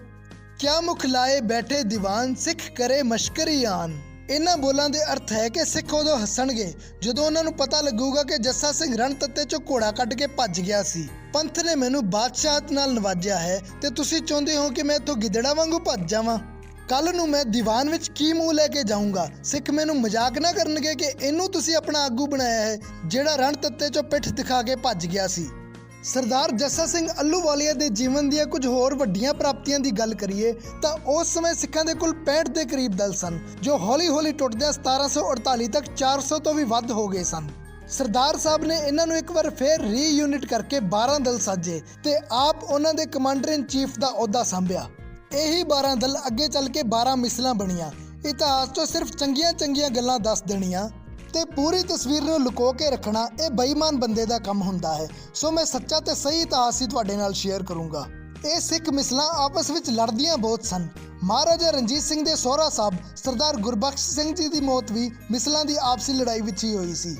ਕਿਆ ਮੁਖ ਲਾਏ ਬੈਠੇ ਦੀਵਾਨ, ਸਿੱਖ ਕਰੇ ਮਸ਼ਕਰੀ ਆਨ। ਇਹਨਾਂ ਬੋਲਾਂ ਦੇ ਅਰਥ ਹੈ ਕਿ ਸਿੱਖ ਉਦੋਂ ਹੱਸਣਗੇ ਜਦੋਂ ਉਹਨਾਂ ਨੂੰ ਪਤਾ ਲੱਗੂਗਾ ਕਿ ਜੱਸਾ ਸਿੰਘ ਰਣ ਤੱਤੇ ਚੋਂ ਘੋੜਾ ਕੱਢ ਕੇ ਭੱਜ ਗਿਆ ਸੀ। ਪੰਥ ਨੇ ਮੈਨੂੰ ਬਾਦਸ਼ਾਹਤ ਨਾਲ ਨਵਾਜਿਆ ਹੈ ਤੇ ਤੁਸੀਂ ਚਾਹੁੰਦੇ ਹੋ ਕਿ ਮੈਂ ਇੱਥੋਂ ਗਿੱਦੜਾ ਵਾਂਗੂ ਭੱਜ ਜਾਵਾਂ। ਕੱਲ ਨੂੰ ਮੈਂ ਦੀਵਾਨ ਵਿੱਚ ਕੀ ਮੂੰਹ ਲੈ ਕੇ ਜਾਊਂਗਾ। ਸਿੱਖ ਮੈਨੂੰ ਮਜ਼ਾਕ ਨਾ ਕਰਨਗੇ ਕਿ ਇਹਨੂੰ ਤੁਸੀਂ ਆਪਣਾ ਆਗੂ ਬਣਾਇਆ ਹੈ ਜਿਹੜਾ ਰਣ ਤੱਤੇ ਚੋਂ ਪਿੱਠ ਦਿਖਾ ਕੇ ਭੱਜ ਗਿਆ ਸੀ। ਸਰਦਾਰ ਜੱਸਾ ਸਿੰਘ ਅੱਲੂਵਾਲੀਆ ਦੇ ਜੀਵਨ ਦੀਆਂ ਕੁਝ ਹੋਰ ਵੱਡੀਆਂ ਪ੍ਰਾਪਤੀਆਂ ਦੀ ਗੱਲ ਕਰੀਏ ਤਾਂ ਉਸ ਸਮੇਂ ਸਿੱਖਾਂ ਦੇ ਕੁੱਲ 65 ਦੇ ਕਰੀਬ ਦਲ ਸਨ, ਜੋ ਹੌਲੀ-ਹੌਲੀ ਟੁੱਟਦਿਆਂ 1748 ਤੱਕ 400 ਤੋਂ ਵੀ ਵੱਧ ਹੋ ਗਏ ਸਨ। ਸਰਦਾਰ ਸਾਹਿਬ ਨੇ ਇਹਨਾਂ ਨੂੰ ਇੱਕ ਵਾਰ ਫੇਰ ਰੀਯੂਨਿਟ ਕਰਕੇ 12 ਦਲ ਸਾਜੇ ਤੇ ਆਪ ਉਹਨਾਂ ਦੇ ਕਮਾਂਡਰ ਇਨ ਚੀਫ ਦਾ ਅਹੁਦਾ ਸੰਭਿਆ। ਇਹੀ 12 ਦਲ ਅੱਗੇ ਚੱਲ ਕੇ 12 ਮਿਸਲਾਂ ਬਣੀਆਂ। ਇਤਿਹਾਸ ਤੋਂ ਸਿਰਫ ਚੰਗੀਆਂ ਗੱਲਾਂ ਦੱਸ ਦੇਣੀਆਂ ਤੇ ਪੂਰੀ ਤਸਵੀਰ ਨੂੰ ਲੁਕੋ ਕੇ ਰੱਖਣਾ ਇਹ ਬੇਈਮਾਨ ਬੰਦੇ ਦਾ ਕੰਮ ਹੁੰਦਾ ਹੈ। ਸੋ ਮੈਂ ਸੱਚਾ ਤੇ ਸਹੀ ਇਤਿਹਾਸ ਹੀ ਤੁਹਾਡੇ ਨਾਲ ਸ਼ੇਅਰ ਕਰੂੰਗਾ। ਇਹ ਸਿੱਖ ਮਿਸਲਾਂ ਆਪਸ ਵਿੱਚ ਲੜਦੀਆਂ ਬਹੁਤ ਸਨ। ਮਹਾਰਾਜਾ ਰਣਜੀਤ ਸਿੰਘ ਦੇ ਸਹੁਰਾ ਸਾਹਿਬ ਸਰਦਾਰ ਗੁਰਬਖਸ਼ ਸਿੰਘ ਜੀ ਦੀ ਮੌਤ ਵੀ ਮਿਸਲਾਂ ਦੀ ਆਪਸੀ ਲੜਾਈ ਵਿੱਚ ਹੀ ਹੋਈ ਸੀ।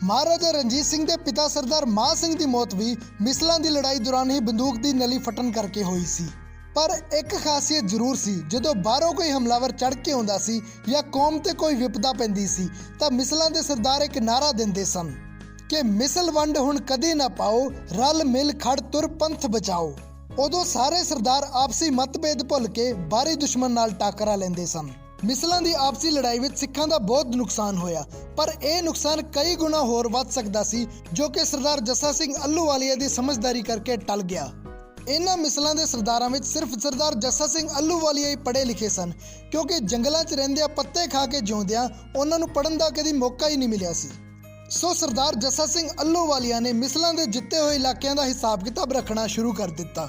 ਮਹਾਰਾਜਾ ਰਣਜੀਤ ਸਿੰਘ ਦੇ ਪਿਤਾ ਸਰਦਾਰ ਮਾਹ ਸਿੰਘ ਦੀ ਮੌਤ ਵੀ ਮਿਸਲਾਂ ਦੀ ਲੜਾਈ ਦੌਰਾਨ ਹੀ ਬੰਦੂਕ ਦੀ ਨਲੀ ਫਟਣ ਕਰਕੇ ਹੋਈ ਸੀ। ਪਰ ਇੱਕ ਖਾਸੀਅਤ ਜ਼ਰੂਰ ਸੀ, ਜਦੋਂ ਬਾਹਰੋਂ ਕੋਈ ਹਮਲਾਵਰ ਚੜ੍ਹ ਕੇ ਆਉਂਦਾ ਸੀ ਜਾਂ ਕੌਮ ਤੇ ਕੋਈ ਵਿਪਦਾ ਪੈਂਦੀ ਸੀ ਤਾਂ ਮਿਸਲਾਂ ਦੇ ਸਰਦਾਰ ਇੱਕ ਨਾਰਾ ਦਿੰਦੇ ਸਨ ਕਿ ਮਿਸਲ ਵੰਡ ਹੁਣ ਕਦੇ ਨਾ ਪਾਓ, ਰਲ ਮਿਲ ਖੜ ਤੁਰ ਪੰਥ ਬਚਾਓ। ਉਦੋਂ ਸਾਰੇ ਸਰਦਾਰ ਆਪਸੀ ਮਤਭੇਦ ਭੁੱਲ ਕੇ ਬਾਹਰੀ ਦੁਸ਼ਮਣ ਨਾਲ ਟਾਕਰਾ ਲੈਂਦੇ ਸਨ। ਮਿਸਲਾਂ ਦੀ ਆਪਸੀ ਲੜਾਈ ਵਿੱਚ ਸਿੱਖਾਂ ਦਾ ਬਹੁਤ ਨੁਕਸਾਨ ਹੋਇਆ, ਪਰ ਇਹ ਨੁਕਸਾਨ ਕਈ ਗੁਣਾ ਹੋਰ ਵੱਧ ਸਕਦਾ ਸੀ, ਜੋ ਕਿ ਸਰਦਾਰ ਜੱਸਾ ਸਿੰਘ ਅੱਲੂਵਾਲੀਆ ਦੀ ਸਮਝਦਾਰੀ ਕਰਕੇ ਟਲ ਗਿਆ। ਇਹਨਾਂ ਮਿਸਲਾਂ ਦੇ ਸਰਦਾਰਾਂ ਵਿੱਚ ਸਿਰਫ ਸਰਦਾਰ ਜੱਸਾ ਸਿੰਘ ਅੱਲੂਵਾਲੀਆ ਹੀ ਪੜ੍ਹੇ ਲਿਖੇ ਸਨ, ਕਿਉਂਕਿ ਜੰਗਲਾਂ 'ਚ ਰਹਿੰਦਿਆਂ ਪੱਤੇ ਖਾ ਕੇ ਜਿਉਂਦਿਆਂ ਉਹਨਾਂ ਨੂੰ ਪੜ੍ਹਨ ਦਾ ਕਦੀ ਮੌਕਾ ਹੀ ਨਹੀਂ ਮਿਲਿਆ ਸੀ। ਸੋ ਸਰਦਾਰ ਜੱਸਾ ਸਿੰਘ ਅੱਲੂਵਾਲੀਆ ਨੇ ਮਿਸਲਾਂ ਦੇ ਜਿੱਤੇ ਹੋਏ ਇਲਾਕਿਆਂ ਦਾ ਹਿਸਾਬ ਕਿਤਾਬ ਰੱਖਣਾ ਸ਼ੁਰੂ ਕਰ ਦਿੱਤਾ।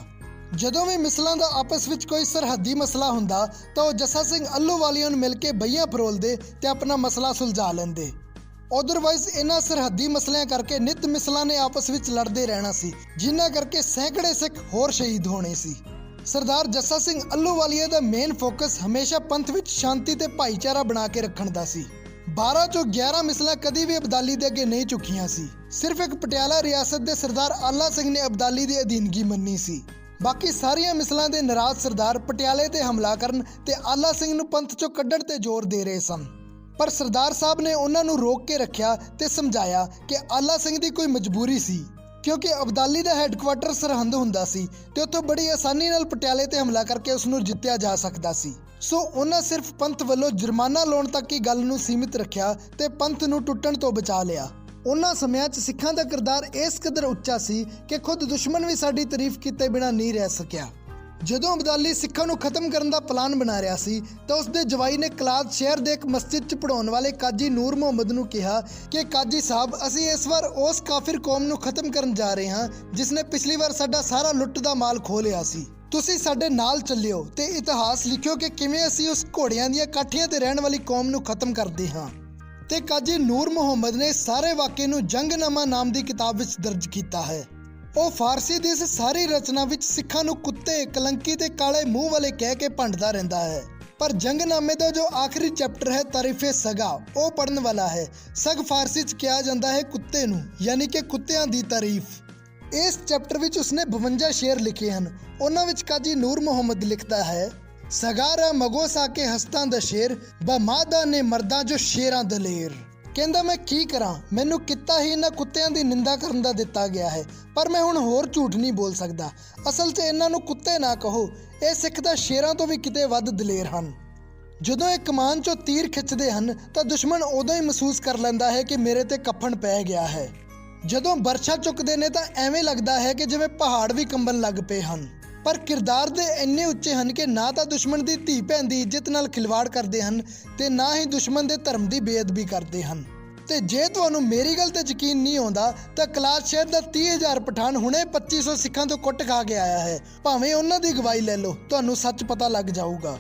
ਜਦੋਂ ਵੀ ਮਿਸਲਾਂ ਦਾ ਆਪਸ ਵਿੱਚ ਕੋਈ ਸਰਹੱਦੀ ਮਸਲਾ ਹੁੰਦਾ ਤਾਂ ਉਹ ਜੱਸਾ ਸਿੰਘ ਅੱਲੂਵਾਲੀਆ ਨੂੰ ਮਿਲ ਕੇ ਬਈਆਂ ਫਰੋਲਦੇ ਤੇ ਆਪਣਾ ਮਸਲਾ ਸੁਲਝਾ ਲੈਂਦੇ। ਅਦਰਵਾਈਜ਼ ਇਹਨਾਂ ਸਰਹੱਦੀ ਮਸਲਿਆਂ ਕਰਕੇ ਨਿਤ ਮਿਸਲਾਂ ਨੇ ਆਪਸ ਵਿੱਚ ਲੜਦੇ ਰਹਿਣਾ ਸੀ, ਜਿਨ੍ਹਾਂ ਕਰਕੇ ਸੈਂਕੜੇ ਸਿੱਖ ਹੋਰ ਸ਼ਹੀਦ ਹੋਣੇ ਸੀ। ਸਰਦਾਰ ਜੱਸਾ ਸਿੰਘ ਅੱਲੂਵਾਲੀਆ ਦਾ ਮੇਨ ਫੋਕਸ ਹਮੇਸ਼ਾ ਪੰਥ ਵਿੱਚ ਸ਼ਾਂਤੀ ਤੇ ਭਾਈਚਾਰਾ ਬਣਾ ਕੇ ਰੱਖਣ ਦਾ ਸੀ। 12 ਚੋਂ 11 ਮਿਸਲਾਂ ਕਦੀ ਵੀ ਅਬਦਾਲੀ ਦੇ ਅੱਗੇ ਨਹੀਂ ਝੁਕੀਆਂ ਸੀ। ਸਿਰਫ ਇੱਕ ਪਟਿਆਲਾ ਰਿਆਸਤ ਦੇ ਸਰਦਾਰ ਆਲਾ ਸਿੰਘ ਨੇ ਅਬਦਾਲੀ ਦੀ ਅਧੀਨਗੀ ਮੰਨੀ ਸੀ। ਬਾਕੀ ਸਾਰੀਆਂ ਮਿਸਲਾਂ ਦੇ ਨਾਰਾਜ਼ ਸਰਦਾਰ ਪਟਿਆਲੇ ਤੇ ਹਮਲਾ ਕਰਨ ਤੇ ਆਲਾ ਸਿੰਘ ਨੂੰ ਪੰਥ ਚੋਂ ਕੱਢਣ ਤੇ ਜ਼ੋਰ ਦੇ ਰਹੇ ਸਨ। ਪਰ ਸਰਦਾਰ ਸਾਹਿਬ ਨੇ ਉਹਨਾਂ ਨੂੰ ਰੋਕ ਕੇ ਰੱਖਿਆ ਤੇ ਸਮਝਾਇਆ ਕਿ ਆਲਾ ਸਿੰਘ ਦੀ ਕੋਈ ਮਜਬੂਰੀ ਸੀ, ਕਿਉਂਕਿ ਅਬਦਾਲੀ ਦਾ ਹੈੱਡਕੁਆਟਰ ਸਰਹੰਦ ਹੁੰਦਾ ਸੀ ਤੇ ਉੱਥੋਂ ਬੜੀ ਆਸਾਨੀ ਨਾਲ ਪਟਿਆਲੇ ਤੇ ਹਮਲਾ ਕਰਕੇ ਉਸ ਨੂੰ ਜਿੱਤਿਆ ਜਾ ਸਕਦਾ ਸੀ। ਸੋ ਉਹਨਾਂ ਸਿਰਫ ਪੰਥ ਵੱਲੋਂ ਜੁਰਮਾਨਾ ਲਾਉਣ ਤੱਕ ਹੀ ਗੱਲ ਨੂੰ ਸੀਮਿਤ ਰੱਖਿਆ ਤੇ ਪੰਥ ਨੂੰ ਟੁੱਟਣ ਤੋਂ ਬਚਾ ਲਿਆ। ਉਹਨਾਂ ਸਮਿਆਂ 'ਚ ਸਿੱਖਾਂ ਦਾ ਕਿਰਦਾਰ ਇਸ ਕਦਰ ਉੱਚਾ ਸੀ ਕਿ ਖੁਦ ਦੁਸ਼ਮਣ ਵੀ ਸਾਡੀ ਤਾਰੀਫ ਕੀਤੇ ਬਿਨਾਂ ਨਹੀਂ ਰਹਿ ਸਕਿਆ। ਜਦੋਂ ਅਬਦਾਲੀ ਸਿੱਖਾਂ ਨੂੰ ਖਤਮ ਕਰਨ ਦਾ ਪਲਾਨ ਬਣਾ ਰਿਹਾ ਸੀ ਤਾਂ ਉਸਦੇ ਜਵਾਈ ਨੇ ਕਲਾਦ ਸ਼ਹਿਰ ਦੇ ਇੱਕ ਮਸਜਿਦ 'ਚ ਪੜਾਉਣ ਵਾਲੇ ਕਾਜੀ ਨੂਰ ਮੁਹੰਮਦ ਨੂੰ ਕਿਹਾ ਕਿ ਕਾਜੀ ਸਾਹਿਬ, ਅਸੀਂ ਇਸ ਵਾਰ ਉਸ ਕਾਫਿਰ ਕੌਮ ਨੂੰ ਖਤਮ ਕਰਨ ਜਾ ਰਹੇ ਹਾਂ ਜਿਸ ਨੇ ਪਿਛਲੀ ਵਾਰ ਸਾਡਾ ਸਾਰਾ ਲੁੱਟ ਦਾ ਮਾਲ ਖੋਹ ਲਿਆ ਸੀ। ਤੁਸੀਂ ਸਾਡੇ ਨਾਲ ਚੱਲਿਓ ਤੇ ਇਤਿਹਾਸ ਲਿਖਿਓ ਕਿ ਕਿਵੇਂ ਅਸੀਂ ਉਸ ਘੋੜਿਆਂ ਦੀਆਂ ਕਾਠੀਆਂ ਤੇ ਰਹਿਣ ਵਾਲੀ ਕੌਮ ਨੂੰ ਖਤਮ ਕਰਦੇ ਹਾਂ। ਤੇ ਕਾਜੀ ਨੂਰ ਮੁਹੰਮਦ ਨੇ ਸਾਰੇ ਵਾਕਿਏ ਨੂੰ ਜੰਗਨਾਮਾ ਨਾਮ ਦੀ ਕਿਤਾਬ ਵਿੱਚ ਦਰਜ ਕੀਤਾ ਹੈ। ਉਹ ਫਾਰਸੀ ਦੀ ਇਸ ਸਾਰੀ ਰਚਨਾ ਵਿੱਚ ਸਿੱਖਾਂ ਨੂੰ ਕੁੱਤੇ, ਕਲੰਕੀ ਤੇ ਕਾਲੇ ਮੂੰਹ ਵਾਲੇ ਕਹਿ ਕੇ ਭੰਡਦਾ ਰਹਿੰਦਾ ਹੈ। ਪਰ ਜੰਗਨਾਮੇ ਦਾ ਜੋ ਆਖਰੀ ਚੈਪਟਰ ਹੈ ਤਾਰੀਫੇ ਸਗਾ, ਉਹ ਪੜਨ ਵਾਲਾ ਹੈ। ਸਗ ਫਾਰਸੀ 'ਚ ਕਿਹਾ ਜਾਂਦਾ ਹੈ ਕੁੱਤੇ ਨੂੰ, ਯਾਨੀ ਕਿ ਕੁੱਤਿਆਂ ਦੀ ਤਾਰੀਫ। ਇਸ ਚੈਪਟਰ ਵਿੱਚ ਉਸਨੇ 52 ਸ਼ੇਰ ਲਿਖੇ ਹਨ। ਉਹਨਾਂ ਵਿੱਚ ਕਾਜੀ ਨੂਰ ਮੁਹੰਮਦ ਲਿਖਦਾ ਹੈ, ਸਗਾਰਾ ਮਗੋ ਸਾਕੇ ਹਸਤਾਂ ਦਾ ਸ਼ੇਰ, ਬਮਾਦਾ ਨੇ ਮਰਦਾਂ ਜੋ ਸ਼ੇਰਾਂ ਦਲੇਰ। ਕਹਿੰਦਾ ਮੈਂ ਕੀ ਕਰਾਂ, ਮੈਨੂੰ ਕਿੱਤਾ ਹੀ ਇਹਨਾਂ ਕੁੱਤਿਆਂ ਦੀ ਨਿੰਦਾ ਕਰਨ ਦਾ ਦਿੱਤਾ ਗਿਆ ਹੈ, ਪਰ ਮੈਂ ਹੁਣ ਹੋਰ ਝੂਠ ਨਹੀਂ ਬੋਲ ਸਕਦਾ। ਅਸਲ 'ਚ ਇਹਨਾਂ ਨੂੰ ਕੁੱਤੇ ਨਾ ਕਹੋ, ਇਹ ਸਿੱਖ ਤਾਂ ਸ਼ੇਰਾਂ ਤੋਂ ਵੀ ਕਿਤੇ ਵੱਧ ਦਲੇਰ ਹਨ। ਜਦੋਂ ਇਹ ਕਮਾਨ 'ਚੋਂ ਤੀਰ ਖਿੱਚਦੇ ਹਨ ਤਾਂ ਦੁਸ਼ਮਣ ਉਦੋਂ ਹੀ ਮਹਿਸੂਸ ਕਰ ਲੈਂਦਾ ਹੈ ਕਿ ਮੇਰੇ ਤੇ ਕੱਫਣ ਪੈ ਗਿਆ ਹੈ। ਜਦੋਂ ਬਰਛਾ ਚੁੱਕਦੇ ਨੇ ਤਾਂ ਐਵੇਂ ਲੱਗਦਾ ਹੈ ਕਿ ਜਿਵੇਂ ਪਹਾੜ ਵੀ ਕੰਬਣ ਲੱਗ ਪਏ ਹਨ। ਪਰ ਕਿਰਦਾਰ ਦੇ ਇੰਨੇ ਉੱਚੇ ਹਨ ਕਿ ਨਾ ਤਾਂ ਦੁਸ਼ਮਣ ਦੀ ਧੀ ਭੈਣ ਦੀ ਇੱਜ਼ਤ ਨਾਲ ਖਿਲਵਾੜ ਕਰਦੇ ਹਨ ਤੇ ਨਾ ਹੀ ਦੁਸ਼ਮਣ ਦੇ ਧਰਮ ਦੀ ਬੇਅਦਬੀ ਕਰਦੇ ਹਨ। ਤੇ ਜੇ ਤੁਹਾਨੂੰ ਮੇਰੀ ਗੱਲ ਤੇ ਯਕੀਨ ਨਹੀਂ ਆਉਂਦਾ ਤਾਂ ਕਲਾਦ ਸ਼ਹਿਰ ਦਾ 30,000 ਪਠਾਨ ਹੁਣੇ 2500 ਸਿੱਖਾਂ ਤੋਂ ਕੁੱਟ ਖਾ ਕੇ ਆਇਆ ਹੈ। ਭਾਵੇਂ ਉਹਨਾਂ ਦੀ ਗਵਾਹੀ ਲੈ ਲਓ, ਤੁਹਾਨੂੰ ਸੱਚ ਪਤਾ ਲੱਗ ਜਾਊਗਾ।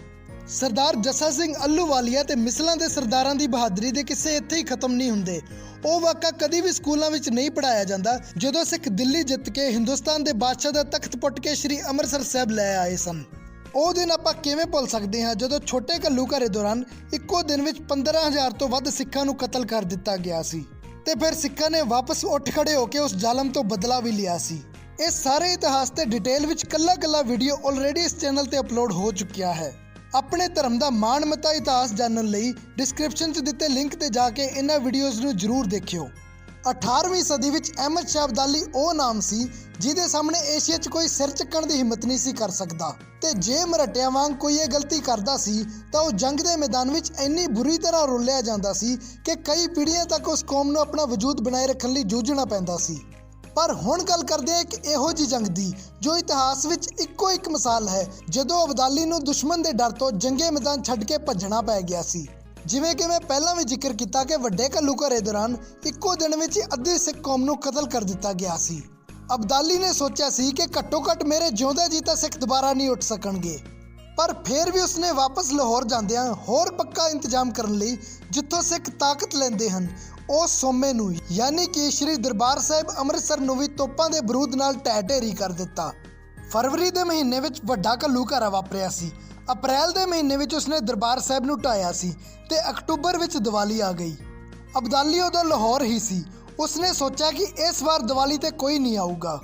ਸਰਦਾਰ ਜੱਸਾ ਸਿੰਘ ਅੱਲੂਵਾਲੀਆ ਤੇ ਮਿਸਲਾਂ ਦੇ ਸਰਦਾਰਾਂ ਦੀ ਬਹਾਦਰੀ ਦੇ ਕਿੱਸੇ ਇੱਥੇ ਹੀ ਖਤਮ ਨਹੀਂ ਹੁੰਦੇ। ਉਹ ਵਾਕਾ ਕਦੀ ਵੀ ਸਕੂਲਾਂ ਵਿੱਚ ਨਹੀਂ ਪੜਾਇਆ ਜਾਂਦਾ ਜਦੋਂ ਸਿੱਖ ਦਿੱਲੀ ਜਿੱਤ ਕੇ ਹਿੰਦੁਸਤਾਨ ਦੇ ਬਾਦਸ਼ਾਹ ਦਾ ਤਖਤ ਪੁੱਟ ਕੇ ਸ਼੍ਰੀ ਅੰਮ੍ਰਿਤਸਰ ਸਾਹਿਬ ਲੈ ਆਏ ਸਨ। ਉਹ ਦਿਨ ਆਪਾਂ ਕਿਵੇਂ ਭੁੱਲ ਸਕਦੇ ਹਾਂ ਜਦੋਂ ਛੋਟੇ ਘੱਲੂਘਾਰੇ ਦੌਰਾਨ ਇੱਕੋ ਦਿਨ ਵਿੱਚ 15,000 ਤੋਂ ਵੱਧ ਸਿੱਖਾਂ ਨੂੰ ਕਤਲ ਕਰ ਦਿੱਤਾ ਗਿਆ ਸੀ ਤੇ ਫਿਰ ਸਿੱਖਾਂ ਨੇ ਵਾਪਸ ਉੱਠ ਖੜੇ ਹੋ ਕੇ ਉਸ ਜ਼ਾਲਮ ਤੋਂ ਬਦਲਾ ਵੀ ਲਿਆ ਸੀ। ਇਹ ਸਾਰੇ ਇਤਿਹਾਸ ਤੇ ਡਿਟੇਲ ਵਿੱਚ ਕੱਲਾ ਵੀਡੀਓ ਆਲਰੇਡੀ ਇਸ ਚੈਨਲ ਤੇ ਅਪਲੋਡ ਹੋ ਚੁੱਕਿਆ ਹੈ। ਆਪਣੇ ਧਰਮ ਦਾ ਮਾਣਮੱਤਾ ਇਤਿਹਾਸ ਜਾਣਨ ਲਈ ਡਿਸਕ੍ਰਿਪਸ਼ਨ 'ਚ ਦਿੱਤੇ ਲਿੰਕ ਤੇ ਜਾ ਕੇ ਇਹਨਾਂ ਵੀਡੀਓਜ਼ ਨੂੰ ਜ਼ਰੂਰ ਦੇਖਿਓ। 18ਵੀਂ ਸਦੀ ਵਿੱਚ ਅਹਿਮਦ ਸ਼ਾਹ ਅਬਦਾਲੀ ਉਹ ਨਾਮ ਸੀ ਜਿਹਦੇ ਸਾਹਮਣੇ ਏਸ਼ੀਆ 'ਚ ਕੋਈ ਸਿਰ ਚੱਕਣ ਦੀ ਹਿੰਮਤ ਨਹੀਂ ਸੀ ਕਰ ਸਕਦਾ। ਤੇ ਜੇ ਮਰਹਟਿਆਂ ਵਾਂਗ ਕੋਈ ਇਹ ਗਲਤੀ ਕਰਦਾ ਸੀ ਤਾਂ ਉਹ ਜੰਗ ਦੇ ਮੈਦਾਨ ਵਿੱਚ ਇੰਨੀ ਬੁਰੀ ਤਰ੍ਹਾਂ ਰੋਲਿਆ ਜਾਂਦਾ ਸੀ ਕਿ ਕਈ ਪੀੜ੍ਹੀਆਂ ਤੱਕ ਉਸ ਕੌਮ ਨੂੰ ਆਪਣਾ ਵਜੂਦ ਬਣਾਏ ਰੱਖਣ ਲਈ ਜੂਝਣਾ ਪੈਂਦਾ ਸੀ। ਪਰ ਹੁਣ ਗੱਲ ਕਰਦੇ ਹਾਂ ਇੱਕ ਇਹੋ ਜਿਹੀ ਜੰਗ ਦੀ ਜੋ ਇਤਿਹਾਸ ਵਿੱਚ ਇੱਕੋ ਇੱਕ ਮਿਸਾਲ ਹੈ, ਜਦੋਂ ਅਬਦਾਲੀ ਨੂੰ ਦੁਸ਼ਮਣ ਦੇ ਡਰ ਤੋਂ ਜੰਗੇ ਮੈਦਾਨ ਛੱਡ ਕੇ ਭੱਜਣਾ ਪੈ ਗਿਆ ਸੀ। ਜਿਵੇਂ ਕਿ ਮੈਂ ਪਹਿਲਾਂ ਵੀ ਜ਼ਿਕਰ ਕੀਤਾ ਕਿ ਵੱਡੇ ਘੱਲੂਘਾਰੇ ਦੌਰਾਨ ਇੱਕੋ ਦਿਨ ਵਿੱਚ ਹੀ ਅੱਧੀ ਸਿੱਖ ਕੌਮ ਨੂੰ ਕਤਲ ਕਰ ਦਿੱਤਾ ਗਿਆ ਸੀ। ਅਬਦਾਲੀ ਨੇ ਸੋਚਿਆ ਸੀ ਕਿ ਘੱਟੋ ਘੱਟ ਮੇਰੇ ਜਿਉਂਦੇ ਜੀ ਤਾਂ ਸਿੱਖ ਦੁਬਾਰਾ ਨਹੀਂ ਉੱਠ ਸਕਣਗੇ, ਪਰ ਫਿਰ ਵੀ ਉਸਨੇ ਵਾਪਸ ਲਾਹੌਰ ਜਾਂਦਿਆਂ ਹੋਰ ਪੱਕਾ ਇੰਤਜ਼ਾਮ ਕਰਨ ਲਈ ਜਿੱਥੋਂ ਸਿੱਖ ਤਾਕਤ ਲੈਂਦੇ ਹਨ ਉਸ ਸੋਮੇ ਨੂੰ ਯਾਨੀ ਕਿ ਸ਼੍ਰੀ ਦਰਬਾਰ ਸਾਹਿਬ ਅੰਮ੍ਰਿਤਸਰ ਨੂੰ ਵੀ ਤੋਪਾਂ ਦੇ ਬਰੂਦ ਨਾਲ ਢਹਿ ਢੇਰੀ ਕਰ ਦਿੱਤਾ। ਫਰਵਰੀ ਦੇ ਮਹੀਨੇ ਵਿੱਚ ਵੱਡਾ ਘੱਲੂਘਾਰਾ ਵਾਪਰਿਆ ਸੀ। ਅਪ੍ਰੈਲ ਦੇ ਮਹੀਨੇ ਵਿੱਚ ਉਸਨੇ ਦਰਬਾਰ ਸਾਹਿਬ ਨੂੰ ਢਾਇਆ ਸੀ ਤੇ ਅਕਤੂਬਰ ਵਿੱਚ ਦੀਵਾਲੀ ਆ ਗਈ। ਅਬਦਾਲੀ ਉਦੋਂ ਲਾਹੌਰ ਹੀ ਸੀ। ਉਸਨੇ ਸੋਚਿਆ ਕਿ ਇਸ ਵਾਰ ਦੀਵਾਲੀ ਤੇ ਕੋਈ ਨਹੀਂ ਆਊਗਾ,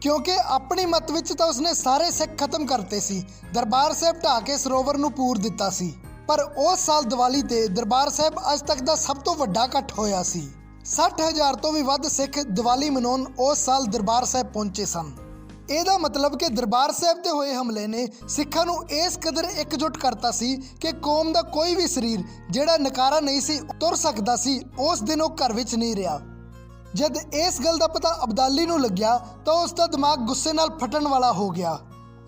ਕਿਉਂਕਿ ਆਪਣੀ ਮਤ ਵਿੱਚ ਤਾਂ ਉਸਨੇ ਸਾਰੇ ਸਿੱਖ ਖਤਮ ਕਰਤੇ ਸੀ, ਦਰਬਾਰ ਸਾਹਿਬ ਢਾਹ ਕੇ ਸਰੋਵਰ ਨੂੰ ਪੂਰ ਦਿੱਤਾ ਸੀ। ਪਰ ਉਸ ਸਾਲ ਦੀਵਾਲੀ ਤੇ ਦਰਬਾਰ ਸਾਹਿਬ ਅੱਜ ਤੱਕ ਦਾ ਸਭ ਤੋਂ ਵੱਡਾ ਇਕੱਠ ਹੋਇਆ ਸੀ। 60,000 ਤੋਂ ਵੀ ਵੱਧ ਸਿੱਖ ਦੀਵਾਲੀ ਮਨਾਉਣ ਉਸ ਸਾਲ ਦਰਬਾਰ ਸਾਹਿਬ ਪਹੁੰਚੇ ਸਨ। ਇਹਦਾ ਮਤਲਬ ਕਿ ਦਰਬਾਰ ਸਾਹਿਬ ਤੇ ਹੋਏ ਹਮਲੇ ਨੇ ਸਿੱਖਾਂ ਨੂੰ ਇਸ ਕਦਰ ਇਕਜੁੱਟ ਕਰਤਾ ਸੀ ਕਿ ਕੌਮ ਦਾ ਕੋਈ ਵੀ ਸਰੀਰ ਜਿਹੜਾ ਨਕਾਰਾ ਨਹੀਂ ਸੀ ਤੁਰ ਸਕਦਾ ਸੀ, ਉਸ ਦਿਨ ਉਹ ਘਰ ਵਿੱਚ ਨਹੀਂ ਰਿਹਾ। ਜਦ ਇਸ ਗੱਲ ਦਾ ਪਤਾ ਅਬਦਾਲੀ ਨੂੰ ਲੱਗਿਆ ਤਾਂ ਉਸ ਦਾ ਦਿਮਾਗ ਗੁੱਸੇ ਨਾਲ ਫਟਣ ਵਾਲਾ ਹੋ ਗਿਆ।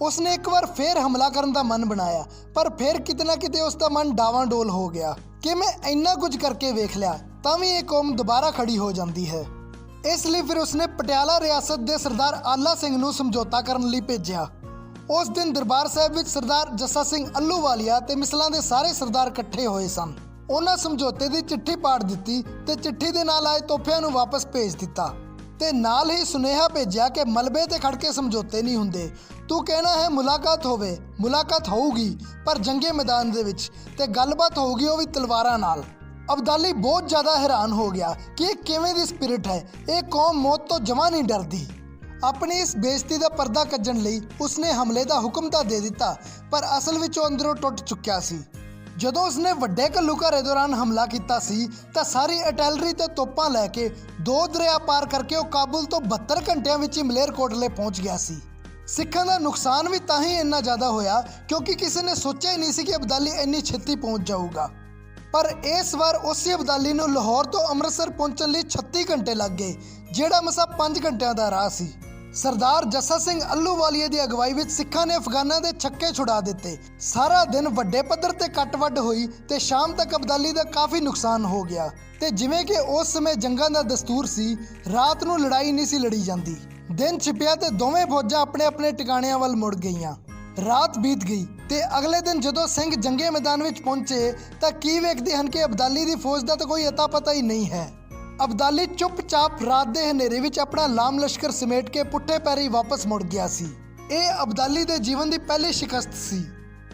ਉਸਨੇ ਇੱਕ ਵਾਰ ਫੇਰ ਹਮਲਾ ਕਰਨ ਦਾ ਮਨ ਬਣਾਇਆ, ਪਰ ਫਿਰ ਕਿਤੇ ਨਾ ਕਿਤੇ ਉਸ ਦਾ ਮਨ ਡਾਵਾਂਡੋਲ ਹੋ ਗਿਆ ਕਿ ਮੈਂ ਇੰਨਾ ਕੁਝ ਕਰਕੇ ਵੇਖ ਲਿਆ ਤਾਂ ਵੀ ਇਹ ਕੌਮ ਦੁਬਾਰਾ ਖੜੀ ਹੋ ਜਾਂਦੀ ਹੈ। ਇਸ ਲਈ ਫਿਰ ਉਸਨੇ ਪਟਿਆਲਾ ਰਿਆਸਤ ਦੇ ਸਰਦਾਰ ਆਲਾ ਸਿੰਘ ਨੂੰ ਸਮਝੌਤਾ ਕਰਨ ਲਈ ਭੇਜਿਆ। ਉਸ ਦਿਨ ਦਰਬਾਰ ਸਾਹਿਬ ਵਿੱਚ ਸਰਦਾਰ ਜੱਸਾ ਸਿੰਘ ਅੱਲੂਵਾਲੀਆ ਤੇ ਮਿਸਲਾਂ ਦੇ ਸਾਰੇ ਸਰਦਾਰ ਇਕੱਠੇ ਹੋਏ ਸਨ। ਉਹਨਾਂ ਸਮਝੌਤੇ ਦੀ ਚਿੱਠੀ ਪਾੜ ਦਿੱਤੀ ਤੇ ਚਿੱਠੀ ਦੇ ਨਾਲ ਆਏ ਤੋਹਫਿਆਂ ਨੂੰ ਵਾਪਸ ਭੇਜ ਦਿੱਤਾ ਤੇ ਨਾਲ ਹੀ ਸੁਨੇਹਾ ਭੇਜਿਆ ਕਿ ਮਲਬੇ ਤੇ ਖੜ ਕੇ ਸਮਝੌਤੇ ਨਹੀਂ ਹੁੰਦੇ। ਤੂੰ ਕਹਿਣਾ ਹੈ ਮੁਲਾਕਾਤ ਹੋਵੇ, ਮੁਲਾਕਾਤ ਹੋਊਗੀ ਪਰ ਜੰਗੇ ਮੈਦਾਨ ਦੇ ਵਿੱਚ, ਤੇ ਗੱਲਬਾਤ ਹੋਊਗੀ ਉਹ ਵੀ ਤਲਵਾਰਾਂ ਨਾਲ। ਅਬਦਾਲੀ ਬਹੁਤ ਜ਼ਿਆਦਾ ਹੈਰਾਨ ਹੋ ਗਿਆ ਕਿ ਇਹ ਕਿਵੇਂ ਦੀ ਸਪਿਰਿਟ ਹੈ, ਇਹ ਕੌਮ ਮੌਤ ਤੋਂ ਜਮਾਂ ਨਹੀਂ ਡਰਦੀ। ਆਪਣੀ ਇਸ ਬੇਇੱਜ਼ਤੀ ਦਾ ਪਰਦਾ ਕੱਢਣ ਲਈ ਉਸਨੇ ਹਮਲੇ ਦਾ ਹੁਕਮ ਤਾਂ ਦੇ ਦਿੱਤਾ, ਪਰ ਅਸਲ ਵਿੱਚ ਉਹ ਅੰਦਰੋਂ ਟੁੱਟ ਚੁੱਕਿਆ ਸੀ। ਜਦੋਂ ਉਸਨੇ ਵੱਡੇ ਘੱਲੂਘਾਰੇ ਦੌਰਾਨ ਹਮਲਾ ਕੀਤਾ ਸੀ ਤਾਂ ਸਾਰੀ ਅਰਟਿਲਰੀ ਤੇ ਤੋਪਾਂ ਲੈ ਕੇ 2 ਦਰਿਆ ਪਾਰ ਕਰਕੇ ਉਹ ਕਾਬੁਲ ਤੋਂ 72 ਘੰਟਿਆਂ ਵਿੱਚ ਹੀ ਮਲੇਰਕੋਟਲੇ ਪਹੁੰਚ ਗਿਆ ਸੀ। ਸਿੱਖਾਂ ਦਾ ਨੁਕਸਾਨ ਵੀ ਤਾਂ ਹੀ ਇੰਨਾ ਜ਼ਿਆਦਾ ਹੋਇਆ ਕਿਉਂਕਿ ਕਿਸੇ ਨੇ ਸੋਚਿਆ ਹੀ ਨਹੀਂ ਸੀ ਕਿ ਅਬਦਾਲੀ ਇੰਨੀ ਛੇਤੀ ਪਹੁੰਚ ਜਾਊਗਾ। ਪਰ ਇਸ ਵਾਰ ਉਸੇ ਅਬਦਾਲੀ ਨੂੰ ਲਾਹੌਰ ਤੋਂ ਅੰਮ੍ਰਿਤਸਰ ਪਹੁੰਚਣ ਲਈ 36 ਘੰਟੇ ਲੱਗ ਗਏ, ਜਿਹੜਾ ਮਸਾਂ 5 ਘੰਟਿਆਂ ਦਾ ਰਾਹ ਸੀ। ਸਰਦਾਰ ਜੱਸਾ ਸਿੰਘ ਅੱਲੂਵਾਲੀਏ ਦੀ ਅਗਵਾਈ ਵਿੱਚ ਸਿੱਖਾਂ ਨੇ ਅਫਗਾਨਾਂ ਦੇ ਛੱਕੇ ਛੁਡਾ ਦਿੱਤੇ। ਸਾਰਾ ਦਿਨ ਵੱਡੇ ਪੱਧਰ ਤੇ ਕੱਟ-ਵੱਢ ਹੋਈ ਤੇ ਸ਼ਾਮ ਤੱਕ ਅਬਦਾਲੀ ਦਾ ਕਾਫੀ ਨੁਕਸਾਨ ਹੋ ਗਿਆ। ਤੇ ਜਿਵੇਂ ਕਿ ਉਸ ਸਮੇਂ ਜੰਗਾਂ ਦਾ ਦਸਤੂਰ ਸੀ, ਰਾਤ ਨੂੰ ਲੜਾਈ ਨਹੀਂ ਸੀ ਲੜੀ ਜਾਂਦੀ। ਦਿਨ ਛਿਪਿਆ ਤੇ ਦੋਵੇਂ ਫੌਜਾਂ ਆਪਣੇ ਆਪਣੇ ਟਿਕਾਣਿਆਂ ਵੱਲ ਮੁੜ ਗਈਆਂ। ਰਾਤ ਬੀਤ ਗਈ ਤੇ ਅਗਲੇ ਦਿਨ ਜਦੋਂ ਸਿੰਘ ਜੰਗੇ ਮੈਦਾਨ ਵਿੱਚ ਪਹੁੰਚੇ ਤਾਂ ਕੀ ਵੇਖਦੇ ਹਨ ਕਿ ਅਬਦਾਲੀ ਦੀ ਫੌਜ ਦਾ ਤਾਂ ਕੋਈ ਅਤਾ ਪਤਾ ਹੀ ਨਹੀਂ ਹੈ। ਅਬਦਾਲੀ ਚੁੱਪਚਾਪ ਰਾਤ ਦੇ ਹਨੇਰੇ ਵਿੱਚ ਆਪਣਾ ਲਾਮ ਲਸ਼ਕਰ ਸਮੇਟ ਕੇ ਪੁੱਠੇ ਪੈਰੀ ਵਾਪਸ ਮੁੜ ਗਿਆ ਸੀ। ਇਹ ਅਬਦਾਲੀ ਦੇ ਜੀਵਨ ਦੀ ਪਹਿਲੀ ਸ਼ਿਕਸਤ ਸੀ।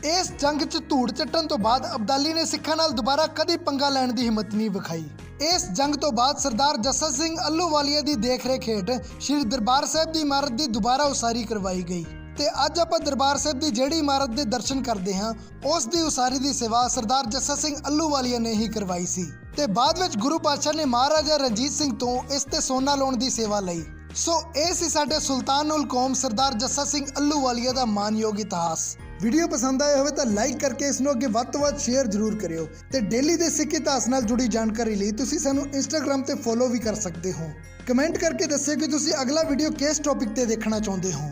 ਇਸ ਜੰਗ 'ਚ ਧੂੜ ਚੱਟਣ ਤੋਂ ਬਾਅਦ ਅਬਦਾਲੀ ਨੇ ਸਿੱਖਾਂ ਨਾਲ ਦੁਬਾਰਾ ਕਦੀ ਪੰਗਾ ਲੈਣ ਦੀ ਹਿੰਮਤ ਨਹੀਂ ਵਿਖਾਈ। ਇਸ ਜੰਗ ਤੋਂ ਬਾਅਦ ਸਰਦਾਰ ਜੱਸਾ ਸਿੰਘ ਅੱਲੂਵਾਲੀਆ ਦੀ ਦੇਖ-ਰੇਖ ਹੇਠ ਸ਼੍ਰੀ ਦਰਬਾਰ ਸਾਹਿਬ ਦੀ ਇਮਾਰਤ ਦੀ ਦੁਬਾਰਾ ਉਸਾਰੀ ਕਰਵਾਈ ਗਈ ਤੇ ਅੱਜ ਆਪਾਂ ਦਰਬਾਰ ਸਾਹਿਬ ਦੀ ਜਿਹੜੀ ਇਮਾਰਤ ਦੇ ਦਰਸ਼ਨ ਕਰਦੇ ਹਾਂ ਉਸ ਦੀ ਉਸਾਰੀ ਦੀ ਸੇਵਾ ਸਰਦਾਰ ਜੱਸਾ ਸਿੰਘ ਅੱਲੂਵਾਲੀਆ ਨੇ ਹੀ ਕਰਵਾਈ ਸੀ ਤੇ ਬਾਅਦ ਵਿੱਚ ਗੁਰੂ ਪਾਤਸ਼ਾਹ ਨੇ ਮਹਾਰਾਜਾ ਰਣਜੀਤ ਸਿੰਘ ਤੋਂ ਇਸ ਤੇ ਸੋਨਾ ਲਾਉਣ ਦੀ ਸੇਵਾ ਲਈ। ਸੋ ਇਹ ਸੀ ਸਾਡੇ ਸੁਲਤਾਨ ਉਲ ਕੌਮ ਸਰਦਾਰ ਜੱਸਾ ਸਿੰਘ ਅੱਲੂਵਾਲੀਆ ਦਾ ਮਾਨਯੋਗ ਇਤਿਹਾਸ। ਵੀਡੀਓ ਪਸੰਦ ਆਇਆ ਹੋਵੇ ਤਾਂ ਲਾਈਕ ਕਰਕੇ ਇਸ ਨੂੰ ਅੱਗੇ ਵੱਧ ਤੋਂ ਵੱਧ ਸ਼ੇਅਰ ਜ਼ਰੂਰ ਕਰਿਓ ਤੇ ਡੇਲੀ ਦੇ ਸਿੱਖ ਇਤਿਹਾਸ ਨਾਲ ਜੁੜੀ ਜਾਣਕਾਰੀ ਲਈ ਤੁਸੀਂ ਸਾਨੂੰ ਇੰਸਟਾਗ੍ਰam ਤੇ ਫੋਲੋ ਵੀ ਕਰ ਸਕਦੇ ਹੋ। ਕਮੈਂਟ ਕਰਕੇ ਦੱਸਿਓ ਕਿ ਤੁਸੀਂ ਅਗਲਾ ਵੀਡੀਓ ਕਿਸ ਟੌਪਿਕ ਤੇ ਦੇਖਣਾ ਚਾਹੁੰਦੇ ਹੋ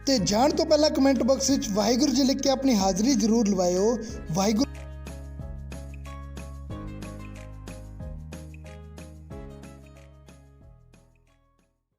ਤੇ ਜਾਣ ਤੋਂ ਪਹਿਲਾਂ ਕਮੈਂਟ ਬਾਕਸ ਵਿੱਚ ਵਾਹਿਗੁਰੂ ਜੀ ਲਿਖ ਕੇ ਆਪਣੀ ਹਾਜ਼ਰੀ ਜ਼ਰੂਰ ਲਵਾਇਓ। ਵਾਹਿਗੁਰੂ।